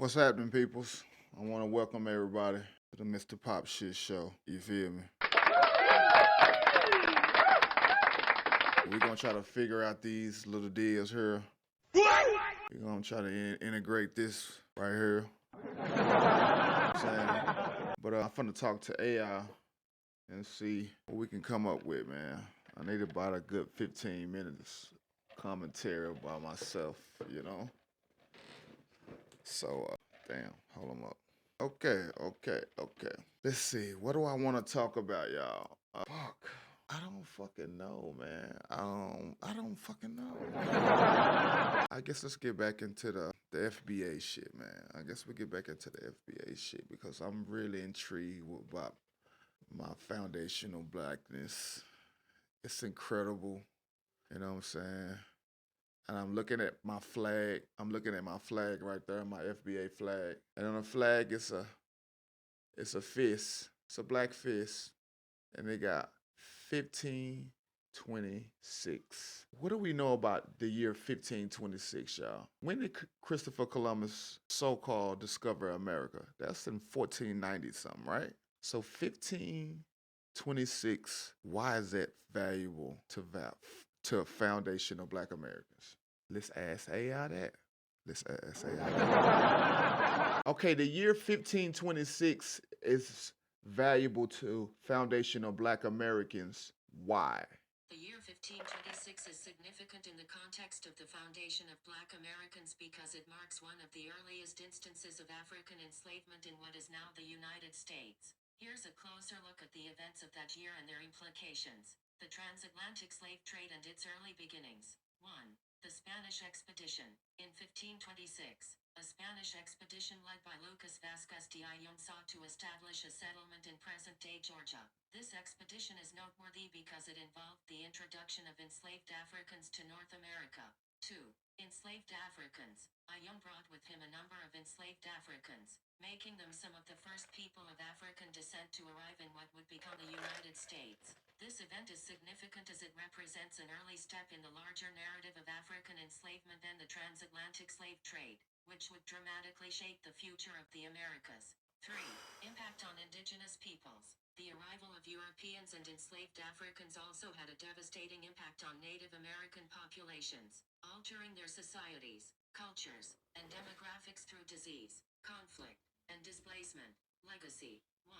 What's happening, peoples? I want to welcome everybody to the Mr. Pop Shit Show. You feel me? We're going to try to figure out these little deals here. We're going to try to integrate this right here. But I'm finna talk to AI and see what we can come up with, man. I need about a good 15 minutes commentary by myself, you know? So, damn, hold them up. Okay. Let's see. What do I want to talk about, y'all? Fuck. I don't fucking know, man. I don't fucking know. I guess let's get back into the FBA shit, man. I guess we get back into the FBA shit because I'm really intrigued about my foundational blackness. It's incredible. You know what I'm saying? And I'm looking at my flag. I'm looking at my flag right there, my FBA flag. And on the flag, it's a fist. It's a black fist. And they got 1526. What do we know about the year 1526, y'all? When did Christopher Columbus so-called discover America? That's in 1490 something, right? So 1526, why is that valuable to a foundation of Black Americans? Let's ask AI that. Okay, the year 1526 is valuable to foundation of Black Americans. Why? The year 1526 is significant in the context of the foundation of Black Americans because it marks one of the earliest instances of African enslavement in what is now the United States. Here's a closer look at the events of that year and their implications. The transatlantic slave trade and its early beginnings. 1. The Spanish expedition. In 1526, a Spanish expedition led by Lucas Vasquez de Ayllón sought to establish a settlement in present-day Georgia. This expedition is noteworthy because it involved the introduction of enslaved Africans to North America. 2. Enslaved Africans. Ayllón brought with him a number of enslaved Africans, making them some of the first people of African descent to arrive in what would become the United States. This event is significant as it represents an early step in the larger narrative of African enslavement and the transatlantic slave trade, which would dramatically shape the future of the Americas. 3. Impact on indigenous peoples. The arrival of Europeans and enslaved Africans also had a devastating impact on Native American populations, altering their societies, cultures, and demographics through disease, conflict, and displacement. Legacy. 1.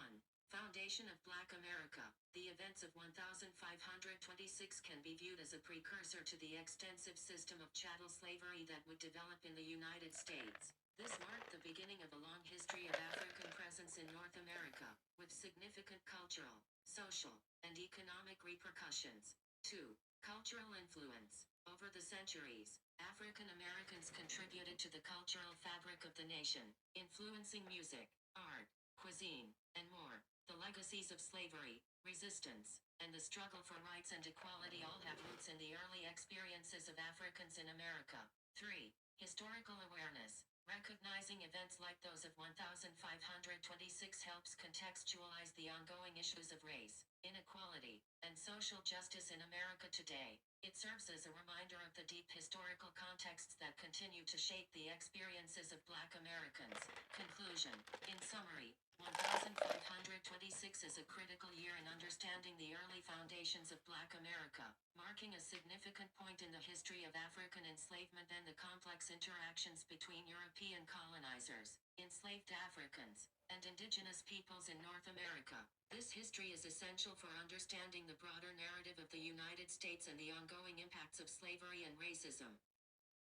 Foundation of Black America. The events of 1526 can be viewed as a precursor to the extensive system of chattel slavery that would develop in the United States. This marked the beginning of a long history of African presence in North America, with significant cultural, social, and economic repercussions. 2. Cultural influence. Over the centuries, African Americans contributed to the cultural fabric of the nation, influencing music, art, cuisine, and more. The legacies of slavery, resistance, and the struggle for rights and equality all have roots in the early experiences of Africans in America. 3. Historical awareness. Recognizing events like those of 1526 helps contextualize the ongoing issues of race, inequality, and social justice in America today. It serves as a reminder of the deep historical contexts that continue to shape the experiences of Black Americans. Conclusion. In summary, 1526 is a critical year in understanding the early foundations of Black America, marking a significant point in the history of African enslavement and the complex interactions between European colonizers, enslaved Africans, and indigenous peoples in North America. This history is essential for understanding the broader narrative of the United States and the ongoing impacts of slavery and racism.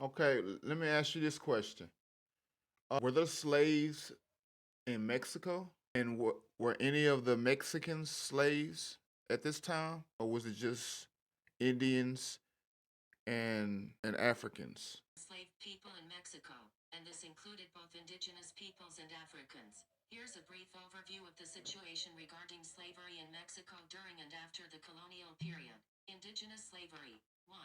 Okay, let me ask you this question. Were there slaves in Mexico? And were any of the Mexicans slaves at this time? Or was it just Indians and Africans? Enslaved people in Mexico, and this included both indigenous peoples and Africans. Here's a brief overview of the situation regarding slavery in Mexico during and after the colonial period. Indigenous slavery. 1.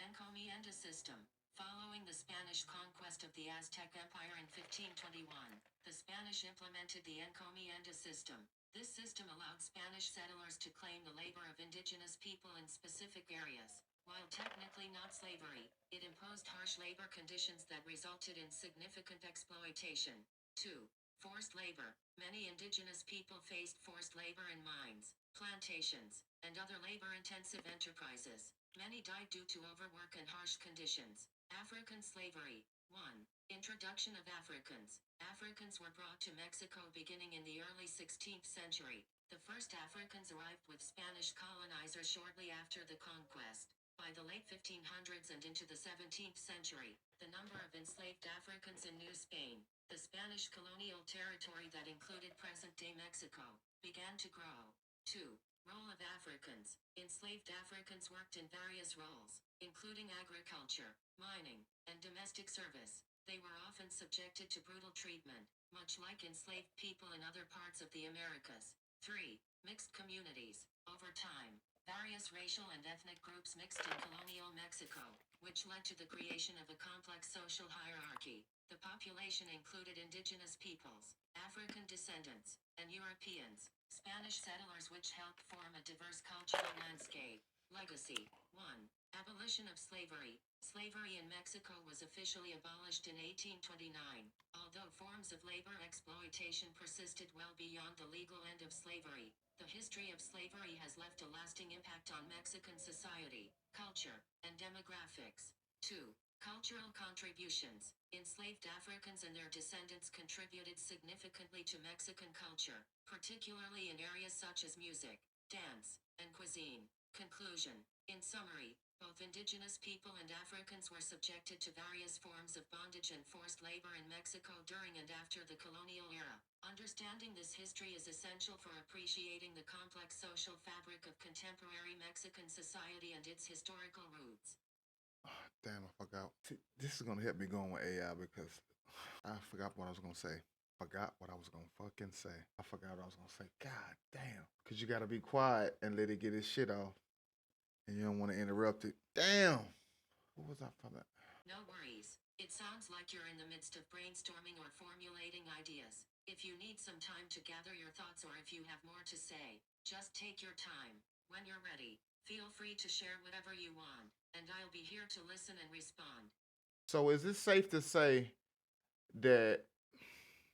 Encomienda system. Following the Spanish conquest of the Aztec Empire in 1521, the Spanish implemented the encomienda system. This system allowed Spanish settlers to claim the labor of indigenous people in specific areas. While technically not slavery, it imposed harsh labor conditions that resulted in significant exploitation. 2. Forced labor. Many indigenous people faced forced labor in mines, plantations, and other labor-intensive enterprises. Many died due to overwork and harsh conditions. African slavery. 1. Introduction of Africans. Africans were brought to Mexico beginning in the early 16th century. The first Africans arrived with Spanish colonizers shortly after the conquest. By the late 1500s and into the 17th century, the number of enslaved Africans in New Spain, the Spanish colonial territory that included present-day Mexico, began to grow. 2. Role of Africans. Enslaved Africans worked in various roles, including agriculture, mining, and domestic service. They were often subjected to brutal treatment, much like enslaved people in other parts of the Americas. 3. Mixed communities. Over time, various racial and ethnic groups mixed in colonial Mexico, which led to the creation of a complex social hierarchy. The population included indigenous peoples, African descendants, and Europeans, Spanish settlers, which helped form a diverse cultural landscape. Legacy. 1. Abolition of slavery. Slavery in Mexico was officially abolished in 1829, although forms of labor exploitation persisted well beyond the legal end of slavery. The history of slavery has left a lasting impact on Mexican society, culture, and demographics. 2. Cultural contributions. Enslaved Africans and their descendants contributed significantly to Mexican culture, particularly in areas such as music, dance, and cuisine. Conclusion. In summary, both indigenous people and Africans were subjected to various forms of bondage and forced labor in Mexico during and after the colonial era. Understanding this history is essential for appreciating the complex social fabric of contemporary Mexican society and its historical roots. Damn, I forgot. See, this is gonna help me going with AI because I forgot what I was gonna say. Forgot what I was gonna fucking say. I forgot what I was gonna say. God damn. Cause you gotta be quiet and let it get its shit off. And you don't want to interrupt it. Damn. What was I for that? No worries. It sounds like you're in the midst of brainstorming or formulating ideas. If you need some time to gather your thoughts or if you have more to say, just take your time. When you're ready, feel free to share whatever you want, and I'll be here to listen and respond. So is it safe to say that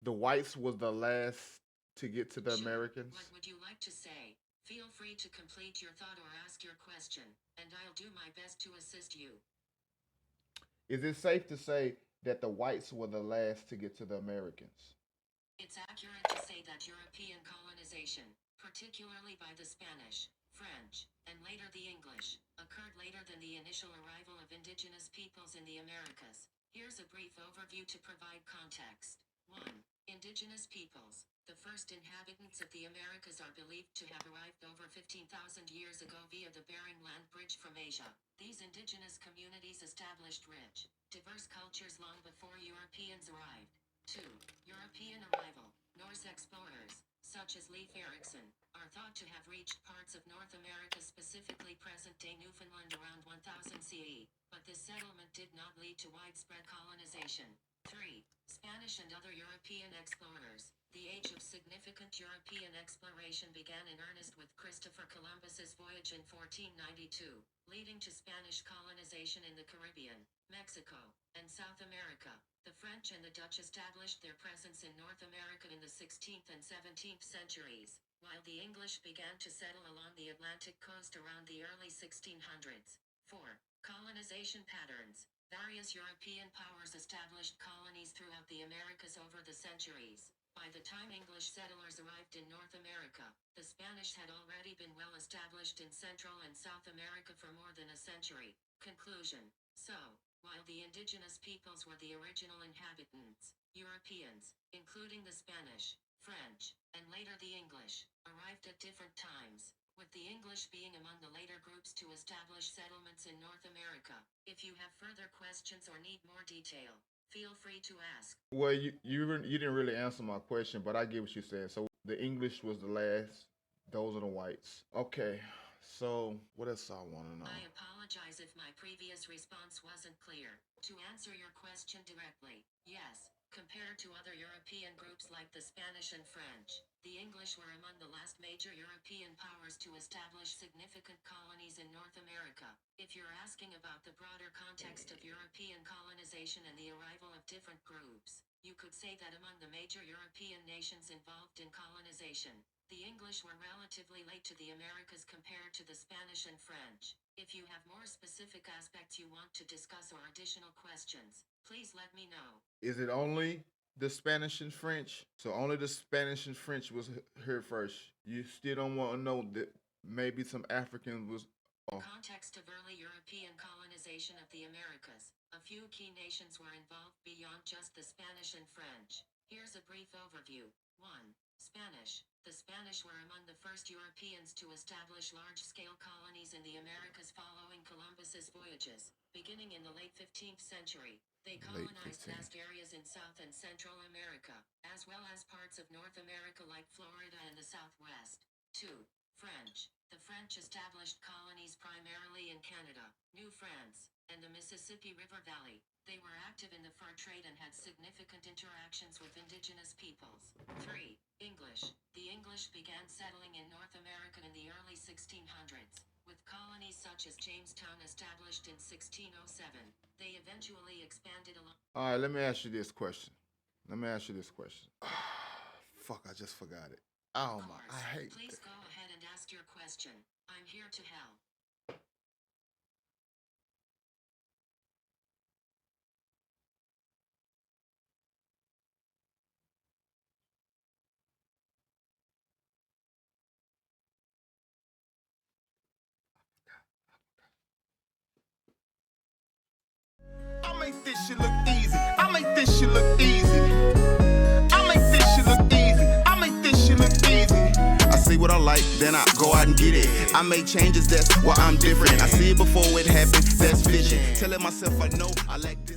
the whites was the last to get to the Sure. Americans? What would you like to say? Feel free to complete your thought or ask your question, and I'll do my best to assist you. Is it safe to say that the whites were the last to get to the Americans? It's accurate to say that European colonization, particularly by the Spanish, French, and later the English, occurred later than the initial arrival of indigenous peoples in the Americas. Here's a brief overview to provide context. 1. Indigenous peoples. The first inhabitants of the Americas are believed to have arrived over 15,000 years ago via the Bering Land Bridge from Asia. These indigenous communities established rich, diverse cultures long before Europeans arrived. 2. European arrival. Norse explorers, such as Leif Erikson, are thought to have reached parts of North America, specifically present-day Newfoundland, around 1000 CE, but this settlement did not lead to widespread colonization. 3. Spanish and other European explorers. The age of significant European exploration began in earnest with Christopher Columbus's voyage in 1492, leading to Spanish colonization in the Caribbean, Mexico, and South America. The French and the Dutch established their presence in North America in the 16th and 17th centuries, while the English began to settle along the Atlantic coast around the early 1600s. 4. Colonization patterns. Various European powers established colonies throughout the Americas over the centuries. By the time English settlers arrived in North America, the Spanish had already been well established in Central and South America for more than a century. Conclusion. So, while the indigenous peoples were the original inhabitants, Europeans, including the Spanish, French, and later the English, arrived at different times, with the English being among the later groups to establish settlements in North America. If you have further questions or need more detail, feel free to ask. Well, you didn't really answer my question, but I get what you said. So the English was the last. Those are the whites. Okay. So what else I want to know? I apologize. apologize if my previous response wasn't clear. To answer your question directly, yes. Compared to other European groups like the Spanish and French, the English were among the last major European powers to establish significant colonies in North America. If you're asking about the broader context of European colonization and the arrival of different groups, you could say that among the major European nations involved in colonization, the English were relatively late to the Americas compared to the Spanish and French. If you have more specific aspects you want to discuss or additional questions, please let me know. Is it only the Spanish and French? So only the Spanish and French was here first. You still don't want to know that maybe some Africans was. Oh. Context of early European colonization of the Americas. A few key nations were involved beyond just the Spanish and French. Here's a brief overview. 1. Spanish. The Spanish were among the first Europeans to establish large-scale colonies in the Americas following Columbus's voyages. Beginning in the late 15th century, they colonized vast areas in South and Central America, as well as parts of North America like Florida and the Southwest. 2. French. The French established colonies primarily in Canada, New France, and the Mississippi River Valley. They were active in the fur trade and had significant interactions with indigenous peoples. 3. English. The English began settling in North America in the early 1600s, with colonies such as Jamestown established in 1607. They eventually expanded along. All right, let me ask you this question. Fuck, I just forgot it. Oh my, I hate Please that. go ahead and ask your question. I'm here to help. I make this shit look easy. I make this shit look easy. I make this shit look easy. I make this shit look easy. I see what I like, then I go out and get it. I make changes, that's why I'm different. I see it before it happens, that's vision. Telling myself I know I like this.